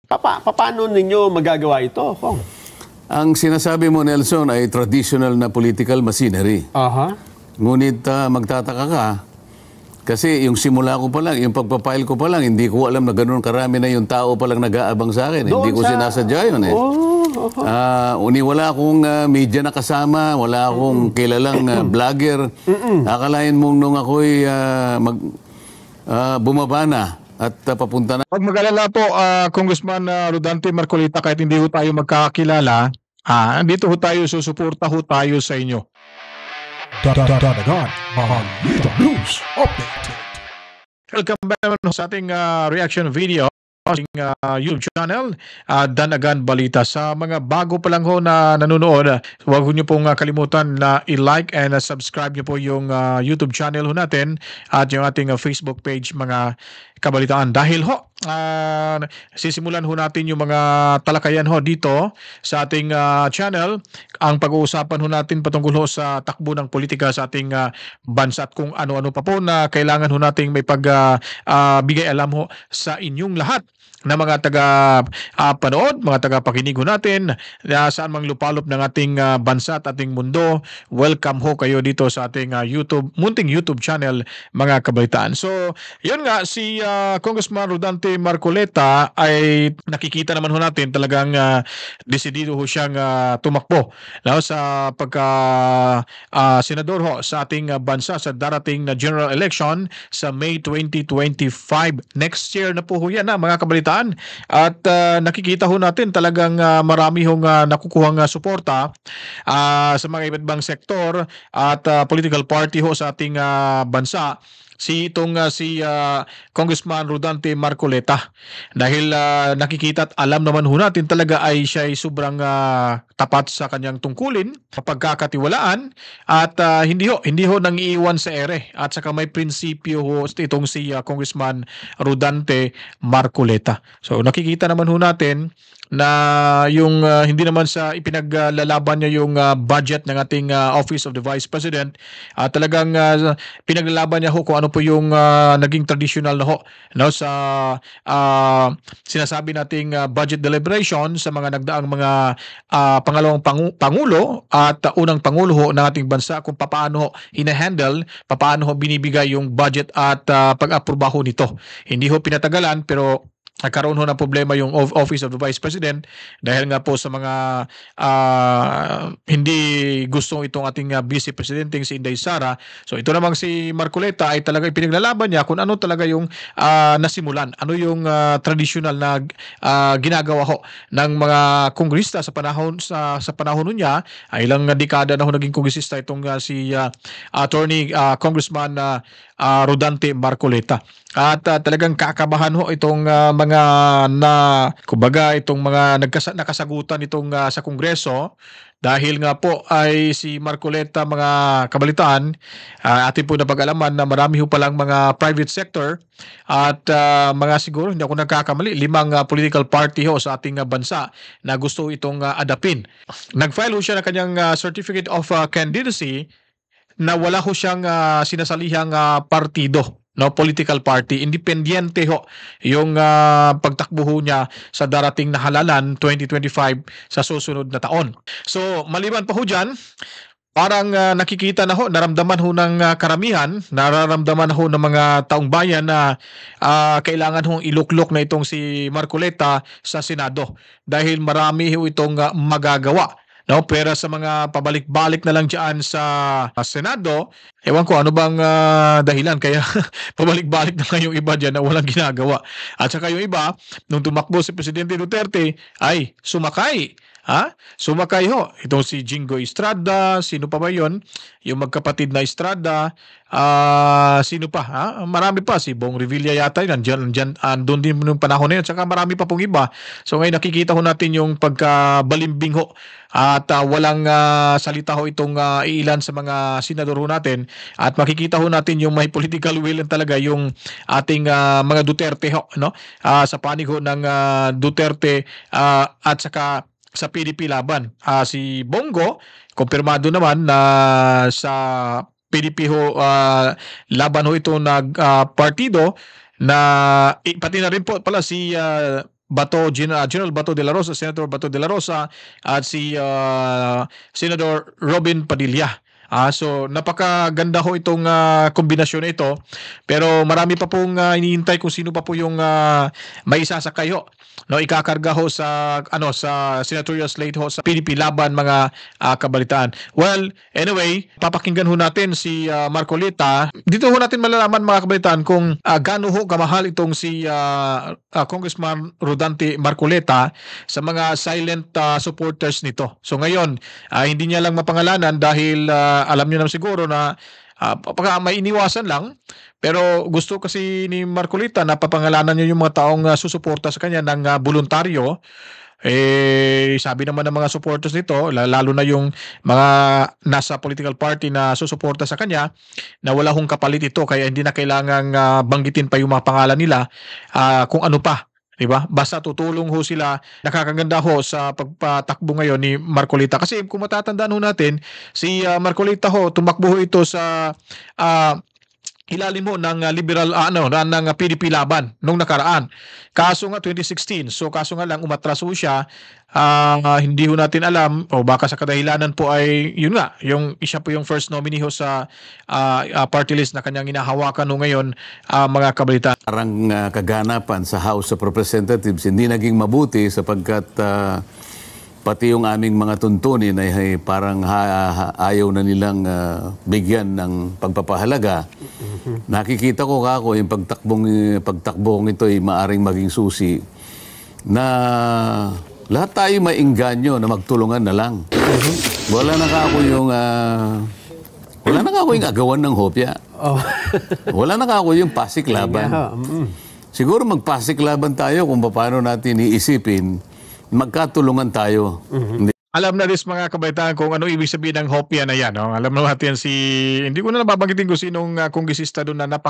Paano ninyo magagawa ito, Kong? Ang sinasabi mo, Nelson, ay traditional na political machinery. Ngunit magtataka ka, kasi yung simula ko pa lang, yung pagpapile ko pa lang, hindi ko alam na ganoon karami na yung tao pa lang nag-aabang sa akin. Hindi ko sinasadya yun eh. Wala akong media na kasama, wala akong kilalang vlogger. Akalain mong nung ako'y bumaba na at papunta na. Pag mag-alala po, Congressman Rodante Marcolita, kahit hindi ho tayo magkakilala, dito ho tayo, susuporta ho tayo sa inyo. Dadagan Balita News Update. Welcome back naman sa ating reaction video sa ating YouTube channel, Danagan Balita. Sa mga bago pa lang ho na nanonood, huwag niyo pong kalimutan na i-like and subscribe niyo po yung YouTube channel ho natin at yung ating Facebook page, mga kabalitaan. Dahil ho, sisimulan ho natin yung mga talakayan ho dito sa ating channel. Ang pag-uusapan ho natin patungkol ho sa takbo ng politika sa ating bansa at kung ano-ano pa po na kailangan ho nating may bigay alam ho sa inyong lahat na mga taga-panood, mga taga-pakinig ho natin saan mang lupalop ng ating bansa at ating mundo. Welcome ho kayo dito sa ating munting YouTube channel, mga kabalitaan. So, yun nga, si Congressman Rodante Marcolita ay nakikita naman ho natin talagang desidido ho siyang tumakbo sa pagka-senador ho sa ating bansa sa darating na general election sa May 2025. Next year na po ho yan, mga kabalitaan. At nakikita ho natin talagang marami hong nakukuhang suporta sa mga iba't ibang sektor at political party ho sa ating bansa. Si Congressman Rodante Marcolita, dahil nakikita at alam naman ho natin talaga ay siya ay sobrang tapat sa kanyang tungkulin, pagkakatiwalaan at hindi ho nang iiwan sa ere at saka may prinsipyo ho itong si Congressman Rodante Marcolita. So nakikita naman ho natin na yung hindi naman sa ipinaglalaban niya yung budget ng ating Office of the Vice President, talagang pinaglalaban niya ho kung ano po yung naging traditional na ho sa sinasabi nating budget deliberation sa mga nagdaang mga pangalawang pangulo at unang pangulo ho ng ating bansa, kung paano ho hinahandle, paano ho binibigay yung budget at pag-aproba ho nito. Hindi ho pinatagalan, pero nagkaroon ho ng problema yung Office of the Vice President dahil nga po sa mga hindi gusto itong ating Vice Presidente si Inday Sara. So ito namang si Marcolita ay talaga pinaglalaban niya kung ano talaga yung nasimulan, ano yung traditional na ginagawa ho ng mga kongrista sa panahon niya. Ay ilang dekada na ho naging kongresista itong si attorney Congressman Rodante Marcolita. At talagang kakabahan ho itong mga itong mga nakasagutan itong sa Kongreso, dahil nga po ay si Marcolita, mga kabalitaan, atin po napag-alaman na marami ho palang mga private sector at mga, siguro hindi ako nagkakamali, 5 political party ho sa ating bansa na gusto itong adapin. Nag-file ho siya ng kanyang certificate of candidacy na wala ho siyang sinasalihang partido, political party. Independiente ho yung pagtakbo ho niya sa darating na halalan 2025 sa susunod na taon. So maliban pa ho dyan, parang nakikita na ho, naramdaman ho ng karamihan, nararamdaman ho ng mga taong bayan na kailangan hong iluklok na itong si Marcolita sa Senado dahil marami ho itong magagawa. Pero sa mga pabalik-balik na lang dyan sa Senado, ewan ko ano bang dahilan kaya pabalik-balik na lang yung iba dyan na walang ginagawa. At saka yung iba, nung tumakbo si Presidente Duterte, ay sumakay. Sumakay ho. Itong si Jingo Estrada, sino pa ba yun? Yung magkapatid na Estrada, sino pa? Marami pa. Si Bong Revilla yata yun. Andun din nung panahon na yun. Saka marami pa pong iba. So ngayon nakikita ho natin yung pagkabalimbing ho at walang salita ho itong iilan sa mga senador ho natin, at makikita ho natin yung may political will talaga yung ating mga Duterte ho, sa panig ho ng Duterte at saka sa PDP laban. Si Bongo, kumpirmado naman na sa PDP ho laban ho ito partido na pati na rin po pala si General Bato de la Rosa, Senator Bato de la Rosa, at si Senator Robin Padilla. So napakaganda ho itong kombinasyon na ito, pero marami pa pong hinihintay kung sino pa po yung may isasakay ho, no, ikakarga ho sa sa senatorial slate ho sa PDP laban mga kabalitaan. Well, anyway, papakinggan ho natin si Marcolita. Dito ho natin malalaman mga kabalitaan kung gaano ho kamahal itong si Congressman Rodante Marcolita sa mga silent supporters nito. So ngayon, hindi niya lang mapangalanan dahil alam niyo naman siguro na baka may iniwasan lang, pero gusto kasi ni Marcolita na papangalanan niya yung mga taong susuporta sa kanya ng voluntaryo. Sabi naman ng mga supporters nito, lalo na yung mga nasa political party na susuporta sa kanya, na wala hong kapalit ito, kaya hindi na kailangang banggitin pa yung mga pangalan nila kung ano pa. Diba? Basta tutulong ho sila. Nakakaganda ho sa pagpatakbo ngayon ni Marcolita. Kasi kung matatandaan ho natin, si Marcolita ho, tumakbo ho ito sa ilalim mo ng liberal ng PDP laban nung nakaraan. Kaso nga 2016. So kaso nga lang umatras ho siya. Hindi ho natin alam o baka sa kadahilanan po ay yun nga, yung siya po yung first nominee ho sa party list na kanyang inahawakan no ngayon, mga kabalita. Parang kaganapan sa House of Representatives hindi naging mabuti sapagkat pati yung aming mga tuntunin ay parang ayaw na nilang bigyan ng pagpapahalaga. Nakikita ko kako yung pagtakbong ito ay maaring maging susi na lahat tayo maingganyo na magtulungan na lang. Wala na kako yung agawan ng hopya. Wala na kako yung pasiklaban. Siguro magpasiklaban tayo kung paano natin iisipin, magkatulungan tayo. Alam na rin mga kabaitaan kung ano ibig sabihin ng hopya na yan. No? Alam na natin hindi ko na nababanggitin kung sinong kongresista doon na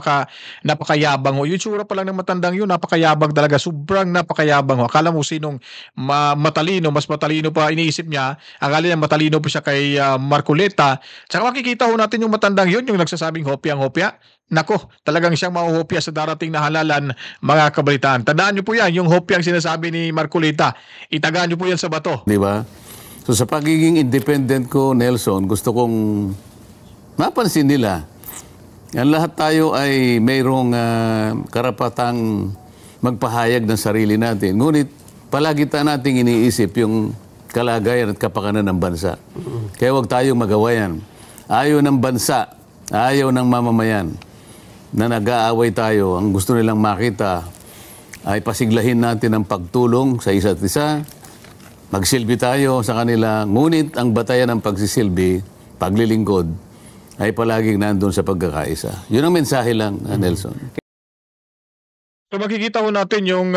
napakayabang. Yung tsura pa lang ng matandang yun, napakayabang talaga. Sobrang napakayabang. Akala mo sinong matalino, mas matalino pa iniisip niya. Akala niya matalino pa siya kay Marcolita. Tsaka makikita ho natin yung matandang yun, yung nagsasabing hopya. Nako, talagang siyang mahuhopya sa darating na halalan, mga kabalitaan. Tandaan niyo po yan, yung hopya ang sinasabi ni Marcolita. Itagaan niyo po yan sa bato. Di ba? So sa pagiging independent ko, Nelson, gusto kong mapansin nila. Yan lahat tayo ay mayroong karapatang magpahayag ng sarili natin. Ngunit palagi nating iniisip yung kalagayan at kapakanan ng bansa. Kaya huwag tayong magawa yan. Ayaw ng bansa, ayaw ng mamamayan na nag-aaway tayo. Ang gusto nilang makita ay pasiglahin natin ang pagtulong sa isa't isa. Magsilbi tayo sa kanila, ngunit ang batayan ng pagsisilbi, paglilingkod, ay palaging nandun sa pagkakaisa. Yun ang mensahe lang, Nelson. So makikita ho natin yung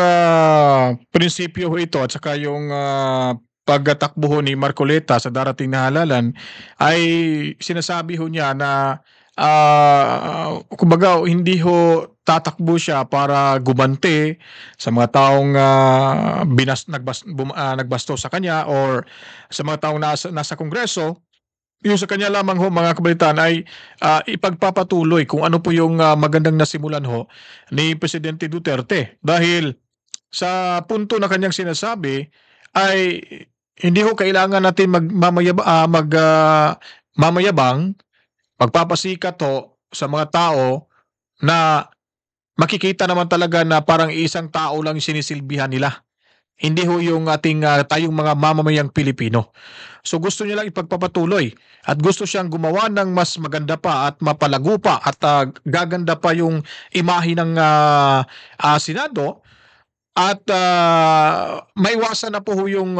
prinsipyo ho ito at saka yung pagtakbo ho ni Marcolita sa darating na halalan ay sinasabi ho niya na kumbaga hindi ho tatakbo siya para gumante sa mga taong nagbasto sa kanya or sa mga taong nasa Kongreso. Yung sa kanya lamang ho mga kabalitaan ay ipagpapatuloy kung ano po yung magandang nasimulan ho ni Presidente Duterte. Dahil sa punto na kanyang sinasabi ay hindi ho kailangan natin mamayabang, magpapasikat ho sa mga tao na makikita naman talaga na parang isang tao lang sinisilbihan nila. Hindi ho yung ating tayong mga mamamayang Pilipino. So gusto niya lang ipagpapatuloy at gusto siyang gumawa ng mas maganda pa at mapalago pa at gaganda pa yung imahe ng Senado at maiwasan na po yung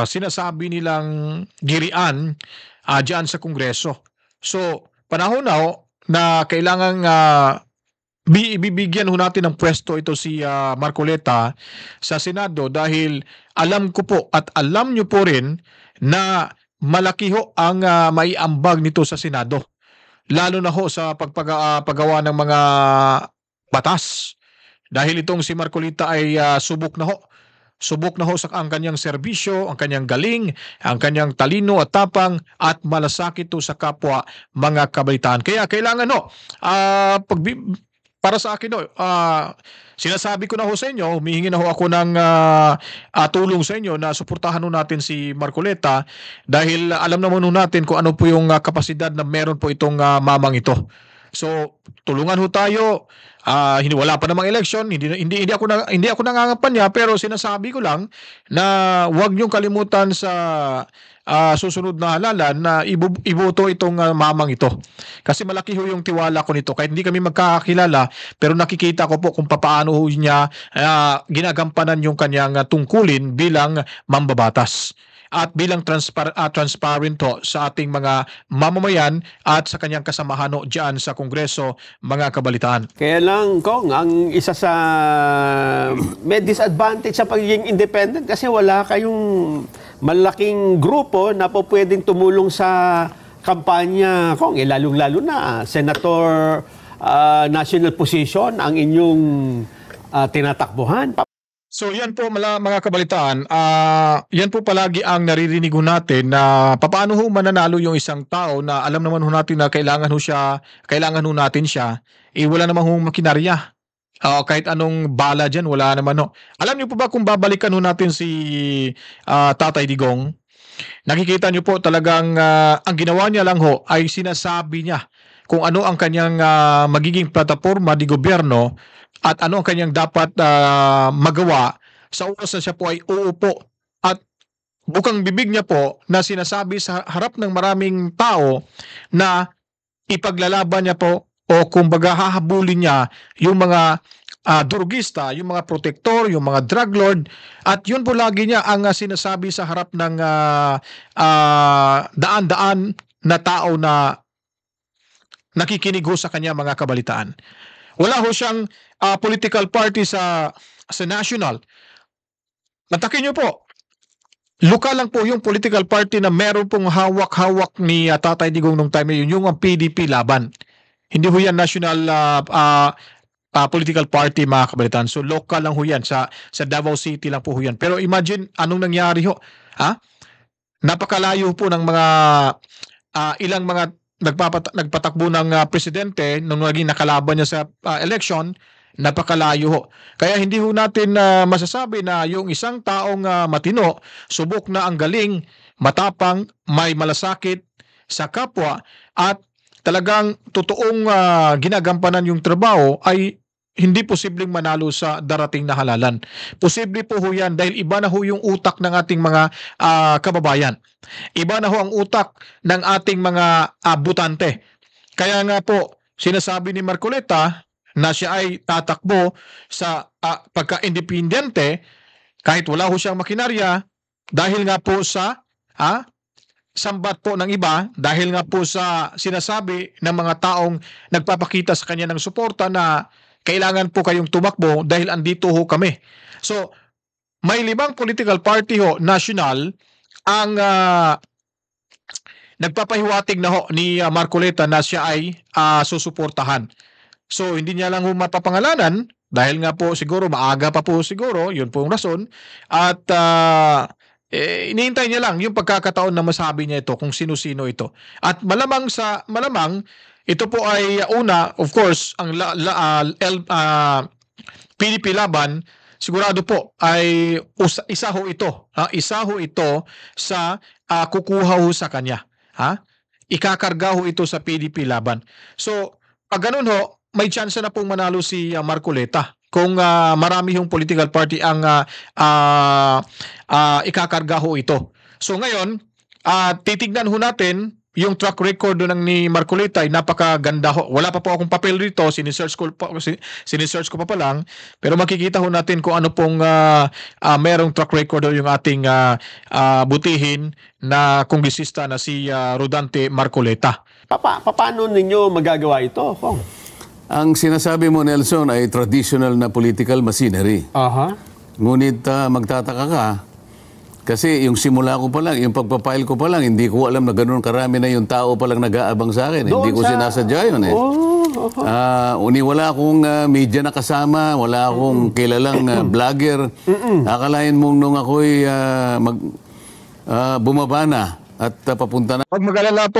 sinasabi nilang girian diyan sa Kongreso. So panahon na ho na kailangang ibibigyan ho natin ng pwesto ito si Marcolita sa Senado dahil alam ko po at alam nyo po rin na malaki ho ang maiambag nito sa Senado. Lalo na ho sa paggawa ng mga batas. Dahil itong si Marcolita ay subok na ho. Subok na ho sa ang kanyang serbisyo, ang kanyang galing, ang kanyang talino at tapang at malasakit to sa kapwa mga kabaitaan. Kaya kailangan ho, para sa akin, no, sinasabi ko na ho sa inyo, humihingi na ho ako ng tulong sa inyo na suportahan ho natin si Marcoleta dahil alam naman ho natin kung ano po yung kapasidad na meron po itong mamang ito. So, tulungan ho tayo. Wala pa namang election, hindi ako nangangampanya, pero sinasabi ko lang na huwag niyong kalimutan sa susunod na halalan na iboto itong mamang ito. Kasi malaki ho yung tiwala ko nito. Kahit hindi kami magkakakilala, pero nakikita ko po kung paano ho niya ginagampanan yung kanyang tungkulin bilang mambabatas at bilang transparent ho sa ating mga mamamayan at sa kanyang kasamahan ho dyan sa Kongreso, mga kabalitaan. Kaya lang, Kong, ang isa sa may disadvantage sa pagiging independent kasi wala kayong malaking grupo na po pwedeng tumulong sa kampanya, Kong. Lalong-lalo na, Senator national position ang inyong tinatakbuhan. So yan po mga kabalitaan, yan po palagi ang naririnig ho natin na paano ho mananalo yung isang tao na alam naman ho natin na kailangan ho natin siya, wala naman ho makinarya. Kahit anong bala dyan, wala naman ho. Alam niyo po ba kung babalikan ho natin si Tatay Digong, nakikita niyo po talagang ang ginawa niya lang ho ay sinasabi niya kung ano ang kanyang magiging plataforma di gobyerno at ano ang kanyang dapat magawa sa oras na siya po ay uupo at bukang bibig niya po na sinasabi sa harap ng maraming tao na ipaglalaban niya po o kumbaga hahabulin niya yung mga durugista, yung mga protektor, yung mga drug lord at yun po lagi niya ang sinasabi sa harap ng daan-daan na tao na nakikinig ho sa kanya, mga kabalitaan. Wala ho siyang political party sa national. Matakin niyo po, lokal lang po yung political party na meron pong hawak-hawak ni Tatay Digong nung time yun, yung ang PDP Laban. Hindi ho yan national political party, mga kabalitaan. So local lang ho yan, sa Davao City lang po ho yan. Pero imagine anong nangyari ho. Napakalayo po ng mga ilang mga nagpatakbo ng presidente nung naging nakalaban niya sa election, napakalayo ho. Kaya hindi ho natin masasabi na yung isang taong matino, subok na ang galing, matapang, may malasakit sa kapwa at talagang totoong ginagampanan yung trabaho ay hindi posibleng manalo sa darating na halalan. Posible po ho yan dahil iba na ho yung utak ng ating mga kababayan. Iba na ho ang utak ng ating mga butante. Kaya nga po, sinasabi ni Marcoleta na siya ay tatakbo sa pagka-independente kahit wala ho siyang makinarya dahil nga po sa sambat po ng iba, dahil nga po sa sinasabi ng mga taong nagpapakita sa kanya ng suporta na kailangan po kayong tumakbo dahil andito ho kami. So, may 5 political party ho, national, ang nagpapahiwatig na ho ni Marcoleta na siya ay susuportahan. So, hindi niya lang ho mapapangalanan dahil nga po siguro maaga pa po siguro, yun po yung rason. At inihintay niya lang yung pagkakataon na masabi niya ito kung sino-sino ito. At malamang ito po ay una, of course, ang PDP Laban, sigurado po ay isa ho ito. Isa ho ito sa kukuha ho sa kanya. Ikakarga ho ito sa PDP Laban. So, pag ganun ho, may chance na pong manalo si Marcoleta. Kung marami yung political party ang ikakarga ho ito. So ngayon, titignan ho natin yung track record ng ni Marcoleta ay napakaganda ho. Wala pa po akong papel dito, sinisearch ko pa lang, pero makikita ho natin kung ano pong merong track record yung ating butihin na kongresista na si Rodante Marcoleta. Paano ninyo magagawa ito, Kong? Ang sinasabi mo, Nelson, ay traditional na political machinery. Ngunit magtataka ka, kasi yung simula ko pa lang, yung pagpapile ko pa lang, hindi ko alam na ganoon karami na yung tao pa lang nag-aabang sa akin. Hindi ko sinasadya yun eh. Wala akong media na kasama, wala akong kilalang vlogger. Akalain mong nung ako'y bumaba na at papunta na. Pag mag-alala po,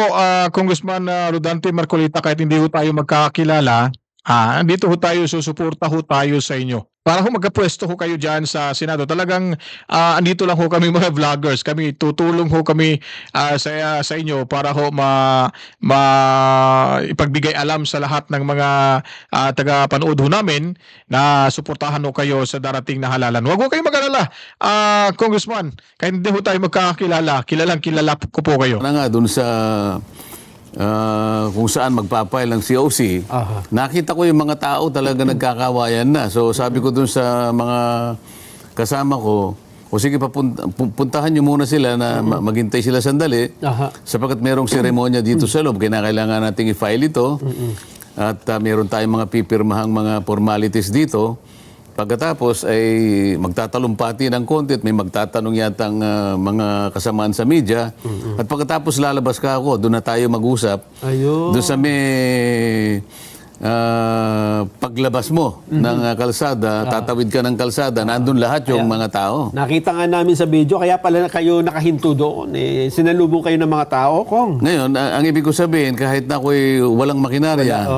Congressman Rodante Marcoleta, kahit hindi ko tayo magkakilala, Andito ho tayo, susuporta ho tayo sa inyo. Para ho magkapwesto ho kayo dyan sa Senado. Talagang andito lang ho kami mga vloggers. Kami tutulong ho kami sa inyo para ho ipagbigay alam sa lahat ng mga taga-panood ho namin na suportahan ho kayo sa darating na halalan. Huwag ho kayong mag-alala, Congressman. Kahit hindi ho tayo magkakakilala, kilalang kilala ko po kayo. Na nga, dun sa kung saan magpapile ng COC, nakita ko yung mga tao talaga nagkakawayan na. So sabi ko dun sa mga kasama ko, o sige, puntahan nyo muna sila na maghintay sila sandali sapagkat merong seremonya dito sa loob. Kailangan nating i-file ito at meron tayong mga pipirmahang mga formalities dito. Pagkatapos ay magtatalumpati ng konti at may magtatanong yatang mga kasamaan sa media. At pagkatapos lalabas ka ako, doon na tayo mag-usap. Doon sa may paglabas mo ng kalsada, tatawid ka ng kalsada, nandun lahat yung mga tao. Nakita nga namin sa video, kaya pala kayo nakahinto doon. Sinalubong kayo ng mga tao, Kong. Ngayon, ang ibig ko sabihin, kahit na ako'y walang makinarya,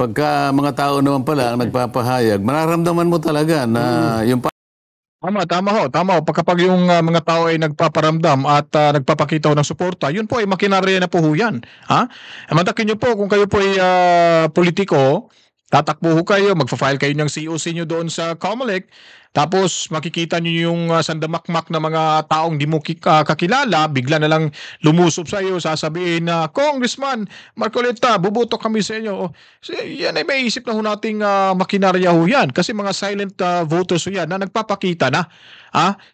pagka mga tao naman pala ang nagpapahayag, mararamdaman mo talaga na yung Tama ho. Kapag yung mga tao ay nagpaparamdam at nagpapakita ho ng suporta, yun po ay makinarya na po ho yan. Matakin nyo po kung kayo po ay politiko, tatakbo ho kayo, magpa-file kayo ng COC nyo doon sa COMELEC, tapos makikita nyo yung sandamakmak na mga taong di mo kakilala, bigla na lang lumusob sa iyo, sasabihin na, Congressman Marcoleta, buboto kami sa inyo. So, yan ay may isip na ho nating makinarya ho yan. Kasi mga silent voters ho yan na nagpapakita na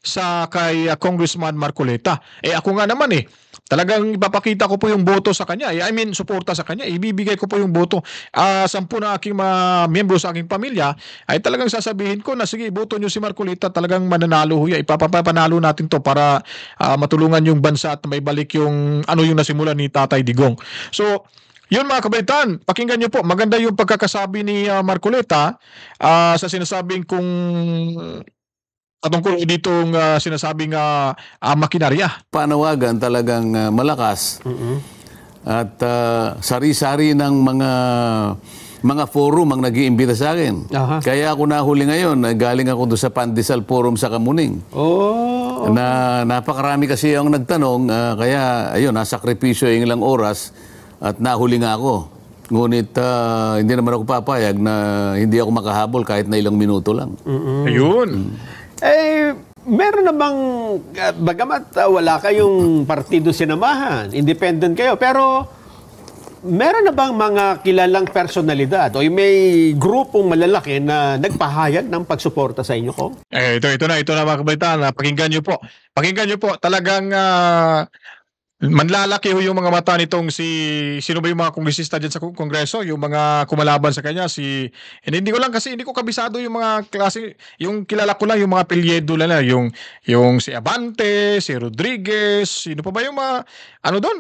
sa kay Congressman Marcoleta. Ako nga naman talagang ipapakita ko po yung boto sa kanya. I mean, suporta sa kanya. Ibibigay ko po yung boto. 10 na aking mga miyembro sa aking pamilya ay talagang sasabihin ko na sige, boto nyo si Marcoleta, talagang mananalo ho yan. Ipapapanalo natin to para matulungan yung bansa at may balik yung yung nasimulan ni Tatay Digong. So, yun mga kabaitan, pakinggan nyo po. Maganda yung pagkakasabi ni Marcoleta sa sinasabing kung patungkol ditong sinasabing makinarya. panawagan talagang malakas at sari-sari ng mga forum ang nag-iimbita sa akin. Kaya ako nahuli ngayon, galing ako doon sa Pandesal Forum sa Kamuning. Na napakarami kasi ang nagtanong, kaya ayun, nasakripisyo yung ilang oras at nahuli nga ako. Ngunit hindi naman ako papayag na hindi ako makahabol kahit na ilang minuto lang. Ayun. Meron na bang, bagamat wala kayong partido sinamahan, independent kayo, pero meron na bang mga kilalang personalidad o may grupong malalaki na nagpahayag ng pagsuporta sa inyo, ko? Ito na mga kabaitan. Pakinggan nyo po. Talagang manlalaki ho yung mga mata nitong sino ba yung mga kongresista dyan sa Kongreso, yung mga kumalaban sa kanya, hindi ko kabisado yung mga klase, yung kilala ko lang yung mga apelyido lang, yung si Abante, si Rodriguez, sino pa ba yung mga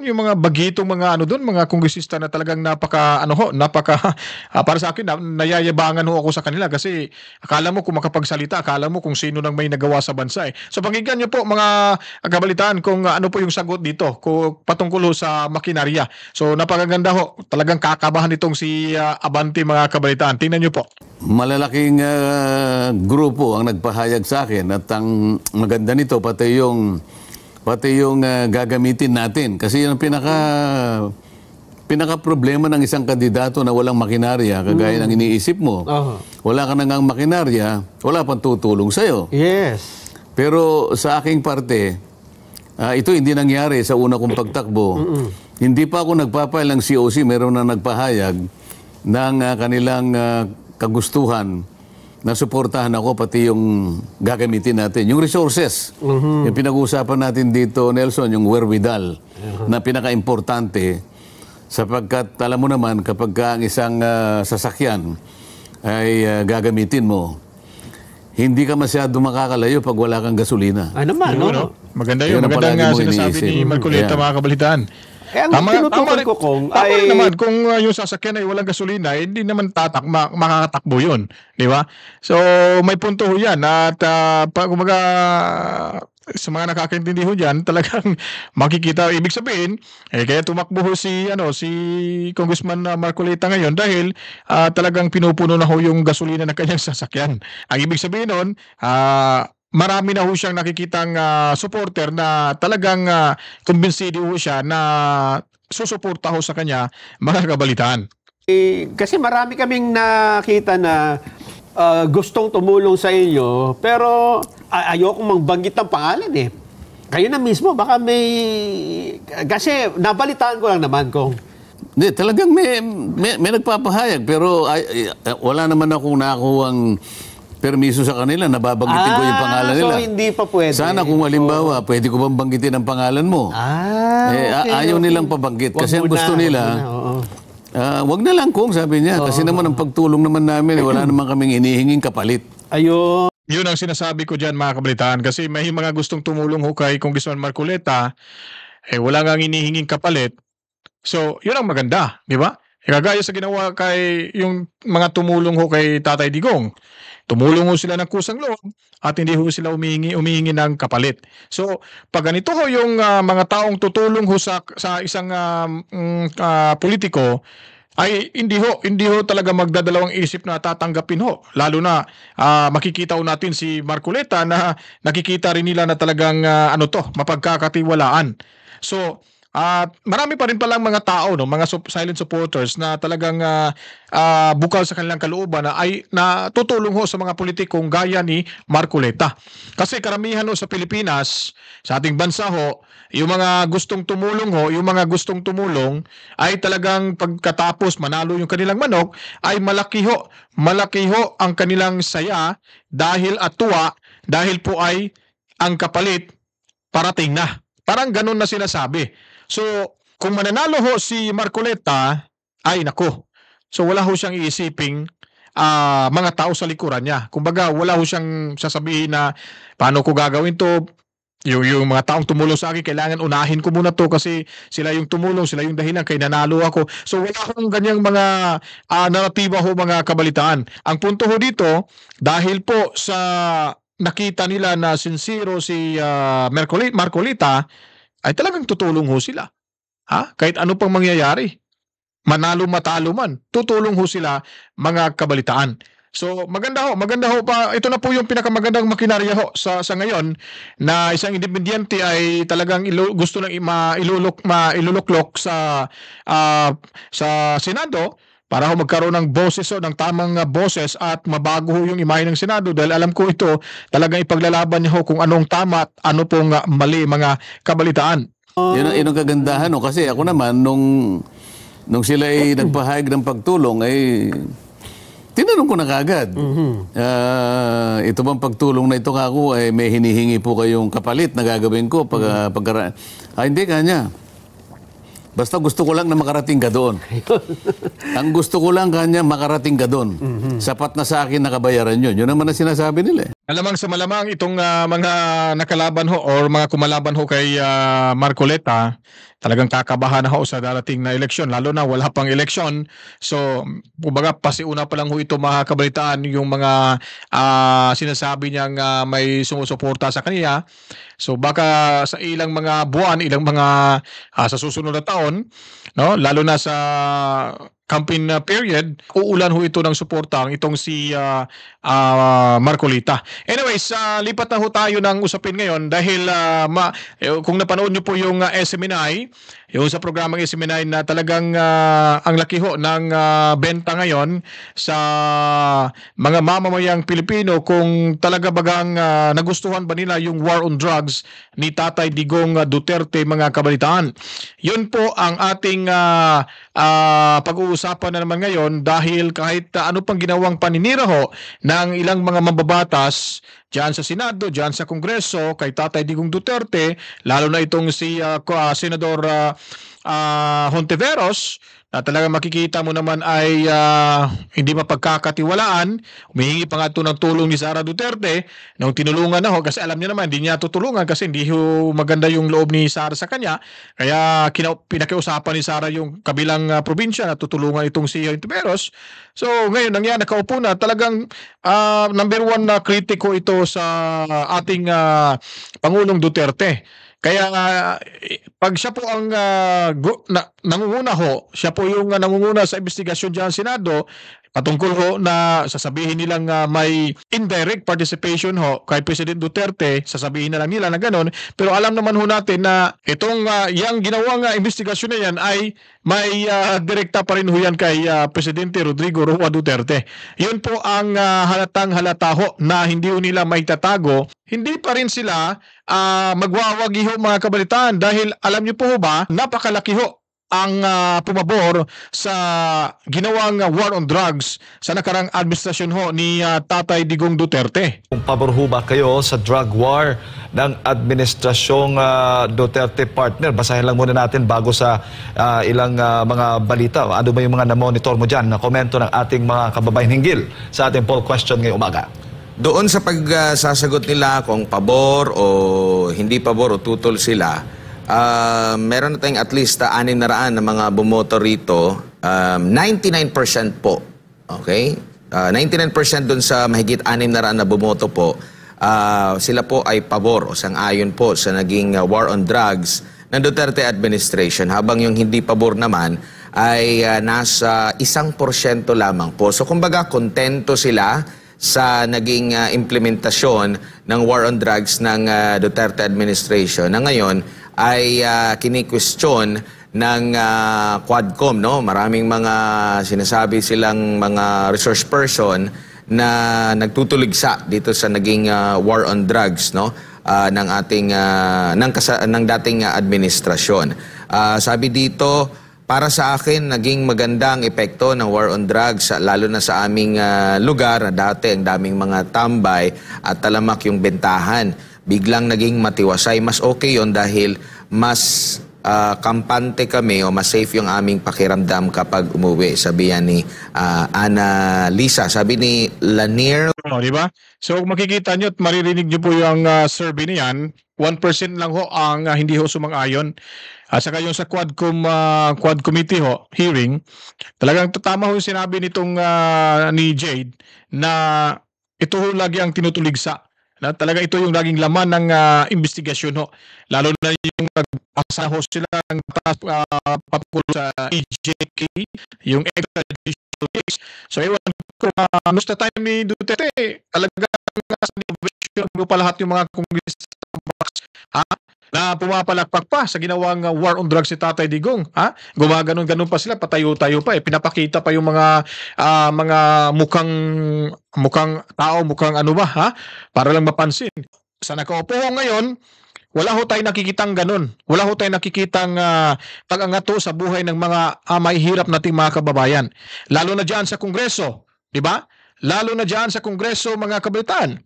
yung mga bagitong mga mga kongresista na talagang para sa akin nayayabangan ho ako sa kanila kasi akala mo kung makapagsalita, akala mo kung sino nang may nagawa sa bansa. So pakinggan niyo po mga kabalitaan kung ano po yung sagot dito patungkol sa makinarya. So napakaganda ho. Talagang kakabahan itong si Abante mga kabalitaan. Tingnan nyo po. Malalaking grupo ang nagpahayag sa akin at ang maganda nito pati yung gagamitin natin. Kasi yung pinaka problema ng isang kandidato na walang makinarya, kagaya ng iniisip mo. Wala ka nang makinarya, wala pang tutulong sa'yo. Yes. Pero sa aking parte, ito hindi nangyari sa una kong pagtakbo. Hindi pa ako nagpapile ng COC, meron na nagpahayag ng kanilang kagustuhan na suportahan ako, pati yung gagamitin natin. Yung resources, yung pinag-uusapan natin dito, Nelson, yung wherewithal, na pinaka-importante sapagkat alam mo naman kapag ang isang sasakyan ay gagamitin mo, hindi ka masyado makakalayo pag wala kang gasolina. Maganda yun. Magandang sinasabi ni Marcoleta mga kabalitaan. Ang tinutukoy ko, Kong, ay naman kung yung sasakyan ay walang gasolina, hindi naman makakatakbo yun. Di ba? So, may punto ho yan. At sa mga nakakaintindi ho diyan, talagang makikita ibig sabihin kaya tumakbo ho si Congressman Marcoleta ngayon dahil talagang pinupuno na ho yung gasolina ng kanyang sasakyan. Ang ibig sabihin nun, marami na ho siyang nakikitang supporter na talagang kumbinsido ho siya na susuporta ho sa kanya mga kabalitaan. Kasi marami kaming nakita na gustong tumulong sa inyo, pero ayoko magbanggit ng pangalan eh. Kayo na mismo, baka may... Kasi nabalitaan ko lang naman kung... Hindi, talagang may nagpapahayag, pero wala naman akong nakuhang permiso sa kanila, nababanggitin ko yung pangalan nila. So hindi pa pwede. Sana kung halimbawa, pwede ko bang banggitin ang pangalan mo? Okay, ayaw nilang pabanggit. Kasi ang gusto nila... wag na lang kung sabi niya. Kasi naman ang pagtulong naman namin, wala naman kaming inihinging kapalit. Ayun. Yun ang sinasabi ko dyan mga kabalitaan kasi may mga gustong tumulong ho kay Congressman Marcoleta, wala nga hinihinging kapalit. So, yun ang maganda, di ba? Kagaya sa ginawa kay yung mga tumulong ho kay Tatay Digong. Tumulong ho sila ng kusang loob at hindi ho sila umihingi ng kapalit. So, pag ganito ho yung mga taong tutulong ho sa isang politiko, ay hindi ho talaga magdadalawang isip na tatanggapin ho. Lalo na makikita ho natin si Marcoleta na nakikita rin nila na talagang mapagkakatiwalaan. So, marami pa rin palang mga tao, no, mga silent supporters na talagang bukal sa kanilang kalooban na ay natutulong ho sa mga politikong gaya ni Marcoleta. Kasi karamihan ho sa Pilipinas, sa ating bansa ho, yung mga gustong tumulong ay talagang pagkatapos manalo yung kanilang manok ay malaki ho ang kanilang saya dahil at tuwa dahil po ay ang kapalit parating na. Parang ganun na sinasabi. So, kung mananalo ho si Marcoleta, ay nako. So, wala ho siyang iisiping mga tao sa likuran niya. Kumbaga, wala ho siyang sasabihin na paano ko gagawin to. Yung mga taong tumulong sa akin, kailangan unahin ko muna to kasi sila yung tumulong, sila yung dahilan, kaya nanalo ako. So, wala akong ganyang mga naratiba ho, mga kabalitaan. Ang punto ho dito, dahil po sa nakita nila na sincero si Marcoleta, ay talagang tutulong ho sila. Kahit ano pang mangyayari. Manalo matalo man, tutulong ho sila mga kabalitaan. So maganda ho pa. Ito na po yung pinakamagandang makinarya ho sa ngayon na isang independyente ay talagang gusto nang iluluklok sa Senado para ho magkaroon ng boses ng tamang boses at mabago ho yung imahe ng Senado dahil alam ko ito talagang ipaglalaban niya ho kung anong tama at ano pong mali mga kabalitaan. Yun ang kagandahan, no? Kasi ako naman nung sila ay nagpahayag ng pagtulong ay tinanong ko na kagad. Ito bang pagtulong na ito ako ay may hinihingi po kayong kapalit na gagawin ko hindi kanya. Basta gusto ko lang na makarating ka doon. Ang gusto ko lang kanya makarating ka doon. Sapat na sa akin nakabayaran yun. Yun naman ang sinasabi nila. Malamang sa malamang itong mga nakalaban ho or mga kumalaban ho kay Marcoleta, talagang kakabahan na ho sa darating na eleksyon. Lalo na wala pang eleksyon. So, kumbaga pasiuna pa lang ho ito mga kabalitaan yung mga sinasabi niyang may sumusuporta sa kanya. So baka sa ilang mga buwan, ilang mga sa susunod na taon, no, lalo na sa campaign period, uulan ho ito ng suporta itong si Marcoleta. Anyways, lipat na ho tayo ng usapin ngayon dahil kung napanood nyo po yung SMNI, yung sa programang SMNI na talagang ang laki ho ng benta ngayon sa mga mamamayang Pilipino kung talaga bagang nagustuhan ba nila yung war on drugs ni Tatay Digong Duterte mga kabalitaan. Yun po ang ating pag-uusapan na naman ngayon dahil kahit ano pang ginawang paninira ho ng ilang mga mambabatas diyan sa Senado, diyan sa Kongreso kay Tatay Digong Duterte, lalo na itong si Senador Hontiveros, na talagang makikita mo naman ay hindi mapagkakatiwalaan. Humihingi pa nga ito ng tulong ni Sara Duterte nung tinulungan na ho, kasi alam niya naman hindi niya tutulungan kasi hindi ho maganda yung loob ni Sara sa kanya. Kaya pinakiusapan ni Sara yung kabilang probinsya na tutulungan itong si Hontiveros. So ngayon nangyari, nakaupo na, talagang number one na kritiko ito sa ating Pangulong Duterte. Kaya pag siya po ang nangunguna ho, siya po yung nangunguna sa investigasyon diyan sa Senado, patungkol ho na sasabihin nilang may indirect participation ho kay President Duterte, sasabihin na lang nila na gano'n. Pero alam naman ho natin na itong yung ginawang investigasyon na yan ay may direkta pa rin ho yan kay Presidente Rodrigo Roa Duterte. Yun po ang halatang halata ho na hindi ho nila may tatago. Hindi pa rin sila magwawagi ho mga kabalitaan, dahil alam niyo po ba, napakalaki ho ang pumabor sa ginawang war on drugs sa nakarang administrasyon ho ni Tatay Digong Duterte. Kung pabor ho ba kayo sa drug war ng administrasyong Duterte partner? Basahin lang muna natin bago sa ilang mga balita. Ano ba yung mga na-monitor mo dyan na komento ng ating mga kababayan hinggil sa ating poll question ngayong umaga? Doon sa pagsasagot nila kung pabor o hindi pabor o tutol sila, meron na tayong at least 600 na mga bumoto rito. 99% po. Okay? 99% doon sa mahigit 600 na bumoto po, sila po ay pabor o sang-ayon po sa naging war on drugs ng Duterte administration, habang yung hindi pabor naman ay nasa 1% lamang po. So kumbaga kontento sila sa naging implementasyon ng war on drugs ng Duterte administration na ngayon ay kini-question ng Quadcom, no? Maraming mga sinasabi silang mga resource person na nagtutuligsa dito sa naging war on drugs, no? Ng ating ng dating administrasyon. Sabi dito, para sa akin, naging magandang epekto ng war on drugs, lalo na sa aming lugar na dati ang daming mga tambay at talamak yung bentahan. Biglang naging matiwasay. Mas okay yon dahil mas kampante kami o mas safe yung aming pakiramdam kapag umuwi. Sabi yan ni Ana Lisa. Sabi ni Lanier. Di ba? So makikita nyo at maririnig nyo po yung survey niyan, 1% lang ho ang hindi ho sumang-ayon. At saka yung sa Quad Committee ho, hearing, talagang tama ho yung sinabi nitong ni Jade na ito ho lagi ang tinutuligsa. Na talaga ito yung laging laman ng investigasyon ho. Lalo na yung nagpasa ho sila ng patungkol sa EJK, yung extrajudicial case. So ewan ko, gusto time ni Duterte, talagang nasa innovation mo pa lahat yung mga congressista na pumapalakpak pa sa ginawang war on drugs si Tatay Digong. Gumaganon-ganon pa sila, patayo-tayo pa. Pinapakita pa yung mga mukhang tao, mukhang ano ba, para lang mapansin. Sa nakaupo ngayon, wala ho tayo nakikitang ganon. Wala ho tayo nakikitang pag-angato sa buhay ng mga mahihirap nating mga kababayan. Lalo na dyan sa Kongreso, di ba? Lalo na dyan sa Kongreso, mga kabataan.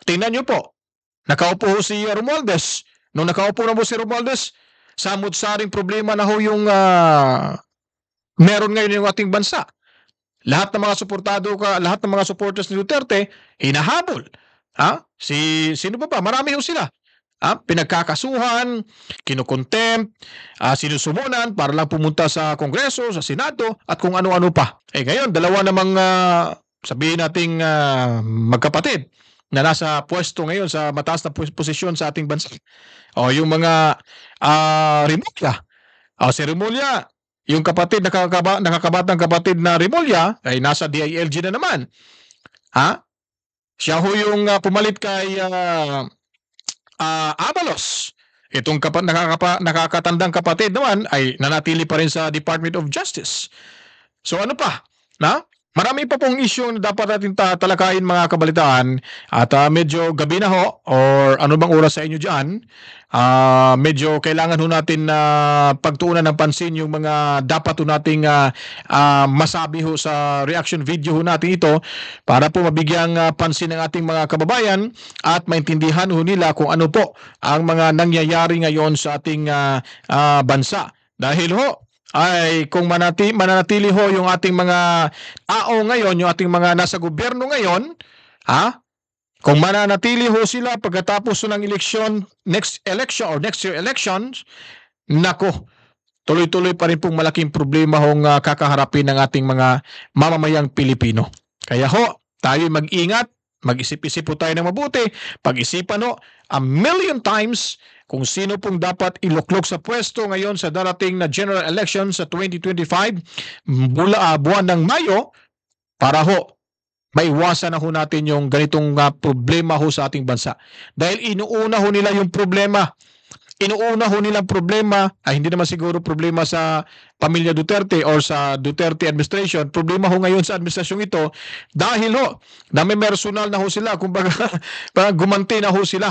Tingnan nyo po, nakaupo ho si Romualdez. Nung nakaupo na po si Romualdez, samot-saring problema na ho yung meron ngayon yung ating bansa. Lahat ng mga lahat ng mga supporters ni Duterte, hinahabol. Sino pa ba? Marami ho sila. Pinagkakasuhan, kinukontempt, sinusumunan para lang pumunta sa Kongreso, sa Senado, at kung ano-ano pa. Ngayon, dalawa namang sabihin nating magkapatid na nasa pwesto ngayon sa mataas na posisyon sa ating bansa. Yung mga Remulla. Si Remulla, yung kapatid, nakakabatang kapatid na Remulla, ay nasa DILG na naman. Siya ho yung pumalit kay Abalos. Itong nakakatandang kapatid naman ay nanatili pa rin sa Department of Justice. So ano pa? Marami pa pong issue na dapat natin talakayin, mga kabalitaan, at medyo gabi na ho or ano bang oras sa inyo dyan, medyo kailangan ho natin pagtuunan ng pansin yung mga dapat ho nating masabi ho sa reaction video ho natin ito para po mabigyang pansin ng ating mga kababayan at maintindihan ho nila kung ano po ang mga nangyayari ngayon sa ating bansa. Dahil ho, ay kung mananatili ho yung ating mga tao ngayon, yung ating mga nasa gobyerno ngayon, kung mananatili ho sila pagkatapos ng next year elections, nako, tuloy-tuloy pa rin pong malaking problema hong kakaharapin ng ating mga mamamayang Pilipino. Kaya ho, tayo mag-ingat, mag-isip-isip po tayo ng mabuti, pag-isipan ho a million times kung sino pong dapat iluklok sa pwesto ngayon sa darating na general election sa 2025 buwan ng Mayo para ho maiwasan na ho natin yung ganitong problema ho sa ating bansa. Dahil inuuna ho nila yung problema. Inuuna ho nilang problema, ay hindi naman siguro problema sa pamilya Duterte or sa Duterte administration. Problema ho ngayon sa administrasyong ito dahil ho na may personal na ho sila. Kumbaga, parang gumanti na ho sila.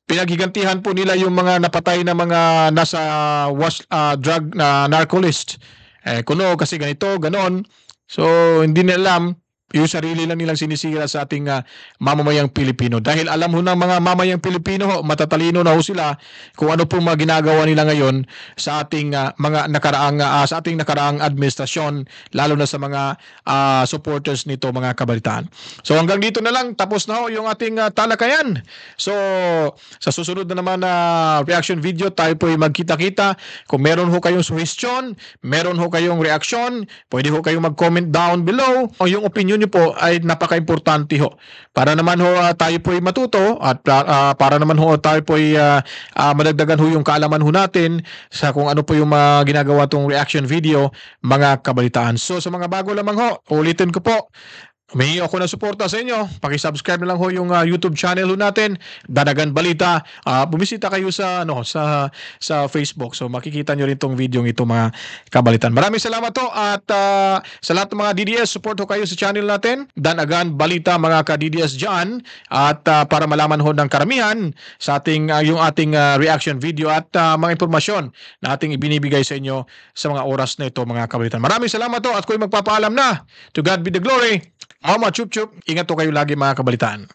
Pinagigantihan po nila yung mga napatay na mga nasa drug narcolist. Kuno kasi ganito, ganon. So, hindi nila alam. Yung sarili lang nilang sinisira sa ating mamamayang Pilipino. Dahil alam ho ng mga mamamayang Pilipino, matatalino na ho sila kung ano pong mga ginagawa nila ngayon sa ating mga nakaraang administrasyon, lalo na sa mga supporters nito, mga kabalitaan. So hanggang dito na lang, tapos na ho yung ating talakayan. So sa susunod na naman na reaction video, tayo po ay magkita-kita. Kung meron ho kayong suggestion, meron ho kayong reaction, pwede ho kayong mag-comment down below. O yung opinion nyo po ay napaka-importante ho. Para naman ho tayo po ay matuto at para naman ho tayo po ay madagdagan ho yung kaalaman ho natin sa kung ano po yung ginagawa tong reaction video, mga kabalitaan. So sa mga bago lamang ho, ulitin ko po, humingi ako ng suporta sa inyo. Paki-subscribe na lang ho yung YouTube channel ho natin, Danagan Balita. Bumisita kayo sa Facebook. So makikita nyo rin tong video ng ito, mga kabalitan. Maraming salamat ho at sa lahat ng mga DDS, support ho kayo sa channel natin, Danagan Balita, mga ka-DDS dyan. At para malaman ho ng karamihan sa ating reaction video at mga impormasyon na ating ibinibigay sa inyo sa mga oras na ito, mga kabalitan. Maraming salamat ho at ko'y magpapaalam na. To God be the glory. Mama chup chup, ingat to kayo lagi, mga kabalitaan.